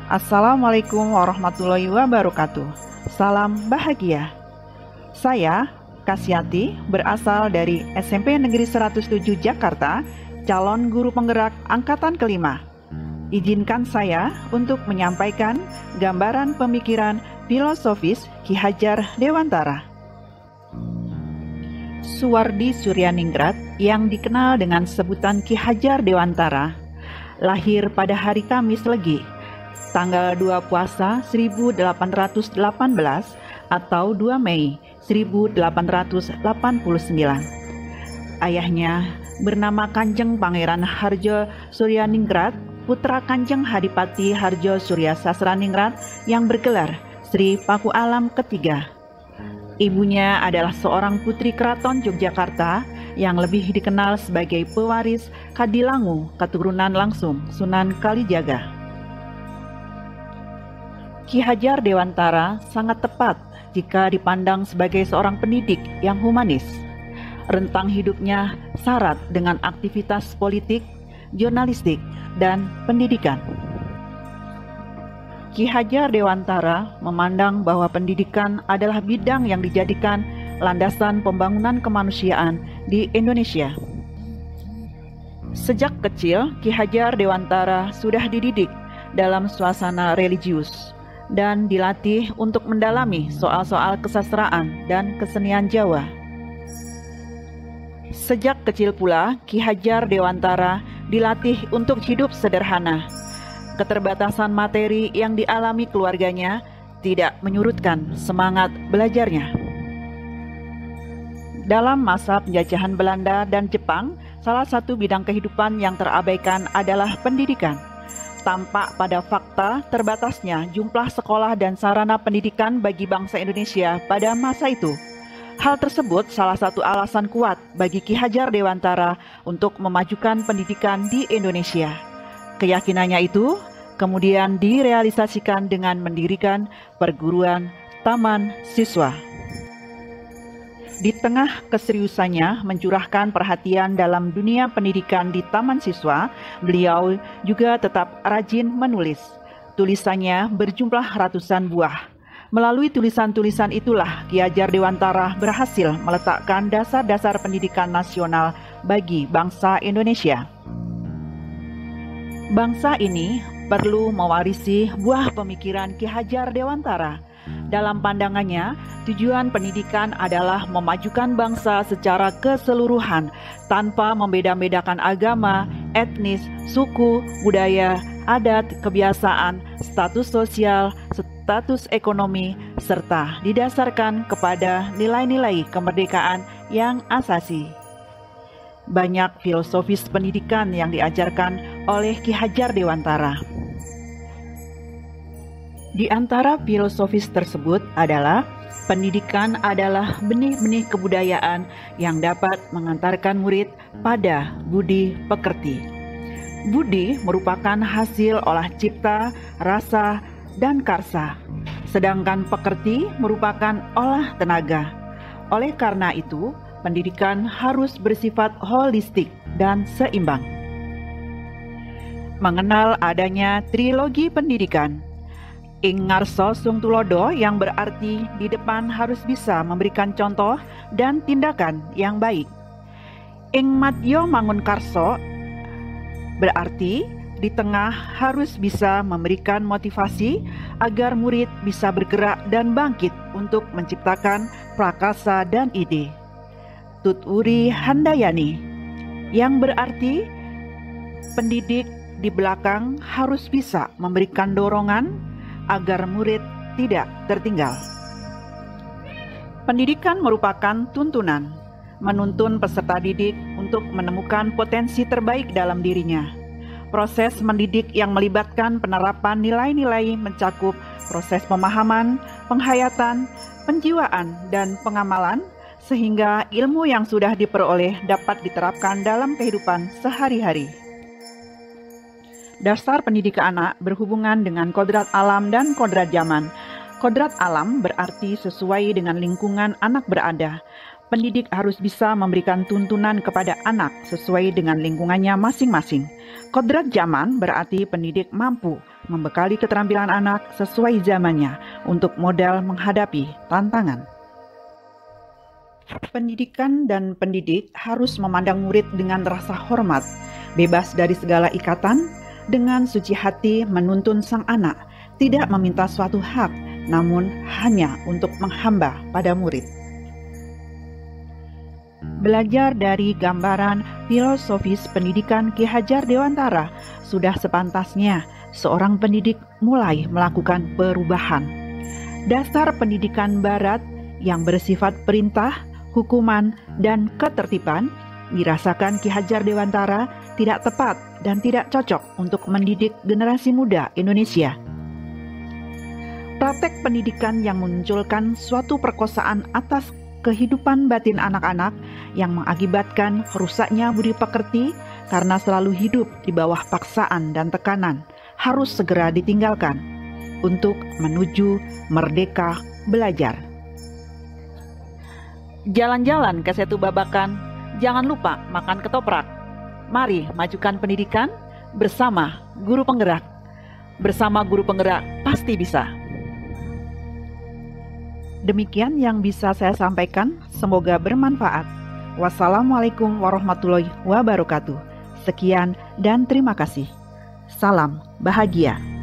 Assalamualaikum warahmatullahi wabarakatuh. Salam bahagia. Saya, Kasyati, berasal dari SMP Negeri 107 Jakarta, calon guru penggerak angkatan kelima. Izinkan saya untuk menyampaikan gambaran pemikiran filosofis Ki Hajar Dewantara. Suwardi Suryaningrat yang dikenal dengan sebutan Ki Hajar Dewantara lahir pada hari Kamis Legi, tanggal 2 Puasa 1818 atau 2 Mei 1889. Ayahnya bernama Kanjeng Pangeran Harjo Suryaningrat, putra Kanjeng Hadipati Harjo Surya Sasraningrat yang bergelar Sri Paku Alam ketiga. Ibunya adalah seorang putri keraton Yogyakarta yang lebih dikenal sebagai pewaris Kadilangu keturunan langsung Sunan Kalijaga. Ki Hajar Dewantara sangat tepat jika dipandang sebagai seorang pendidik yang humanis. Rentang hidupnya syarat dengan aktivitas politik, jurnalistik, dan pendidikan. Ki Hajar Dewantara memandang bahwa pendidikan adalah bidang yang dijadikan landasan pembangunan kemanusiaan di Indonesia. Sejak kecil, Ki Hajar Dewantara sudah dididik dalam suasana religius dan dilatih untuk mendalami soal-soal kesastraan dan kesenian Jawa. Sejak kecil pula, Ki Hajar Dewantara dilatih untuk hidup sederhana. Keterbatasan materi yang dialami keluarganya tidak menyurutkan semangat belajarnya. Dalam masa penjajahan Belanda dan Jepang, salah satu bidang kehidupan yang terabaikan adalah pendidikan. Tampak pada fakta terbatasnya jumlah sekolah dan sarana pendidikan bagi bangsa Indonesia pada masa itu. Hal tersebut salah satu alasan kuat bagi Ki Hajar Dewantara untuk memajukan pendidikan di Indonesia. Keyakinannya itu kemudian direalisasikan dengan mendirikan perguruan taman siswa. Di tengah keseriusannya mencurahkan perhatian dalam dunia pendidikan di taman siswa, beliau juga tetap rajin menulis. Tulisannya berjumlah ratusan buah. Melalui tulisan-tulisan itulah Ki Hajar Dewantara berhasil meletakkan dasar-dasar pendidikan nasional bagi bangsa Indonesia. Bangsa ini perlu mewarisi buah pemikiran Ki Hajar Dewantara. Dalam pandangannya, tujuan pendidikan adalah memajukan bangsa secara keseluruhan tanpa membeda-bedakan agama, etnis, suku, budaya, adat, kebiasaan, status sosial, status ekonomi, serta didasarkan kepada nilai-nilai kemerdekaan yang asasi. Banyak filosofis pendidikan yang diajarkan oleh Ki Hajar Dewantara. Di antara filosofis tersebut adalah pendidikan adalah benih-benih kebudayaan yang dapat mengantarkan murid pada budi pekerti. Budi merupakan hasil olah cipta, rasa, dan karsa, sedangkan pekerti merupakan olah tenaga. Oleh karena itu, pendidikan harus bersifat holistik dan seimbang. Mengenal adanya trilogi pendidikan. Ing ngarso sung tulodo yang berarti di depan harus bisa memberikan contoh dan tindakan yang baik. Ing madyo mangun karso berarti di tengah harus bisa memberikan motivasi agar murid bisa bergerak dan bangkit untuk menciptakan prakarsa dan ide. Tuturi handayani yang berarti pendidik di belakang harus bisa memberikan dorongan agar murid tidak tertinggal. Pendidikan merupakan tuntunan, menuntun peserta didik untuk menemukan potensi terbaik dalam dirinya. Proses mendidik yang melibatkan penerapan nilai-nilai mencakup proses pemahaman, penghayatan, penjiwaan, dan pengamalan, sehingga ilmu yang sudah diperoleh dapat diterapkan dalam kehidupan sehari-hari. Dasar pendidikan anak berhubungan dengan kodrat alam dan kodrat zaman. Kodrat alam berarti sesuai dengan lingkungan anak berada. Pendidik harus bisa memberikan tuntunan kepada anak sesuai dengan lingkungannya masing-masing. Kodrat zaman berarti pendidik mampu membekali keterampilan anak sesuai zamannya untuk modal menghadapi tantangan. Pendidikan dan pendidik harus memandang murid dengan rasa hormat, bebas dari segala ikatan, dengan suci hati menuntun sang anak, tidak meminta suatu hak, namun hanya untuk menghamba pada murid. Belajar dari gambaran filosofis pendidikan Ki Hajar Dewantara, sudah sepantasnya seorang pendidik mulai melakukan perubahan. Dasar pendidikan Barat yang bersifat perintah, hukuman, dan ketertiban dirasakan Ki Hajar Dewantara tidak tepat dan tidak cocok untuk mendidik generasi muda Indonesia. Praktek pendidikan yang memunculkan suatu perkosaan atas kehidupan batin anak-anak yang mengakibatkan rusaknya budi pekerti karena selalu hidup di bawah paksaan dan tekanan harus segera ditinggalkan untuk menuju merdeka belajar. Jalan-jalan ke Setu Babakan, jangan lupa makan ketoprak. Mari majukan pendidikan bersama guru penggerak. Bersama guru penggerak pasti bisa. Demikian yang bisa saya sampaikan, semoga bermanfaat. Wassalamualaikum warahmatullahi wabarakatuh. Sekian dan terima kasih. Salam bahagia.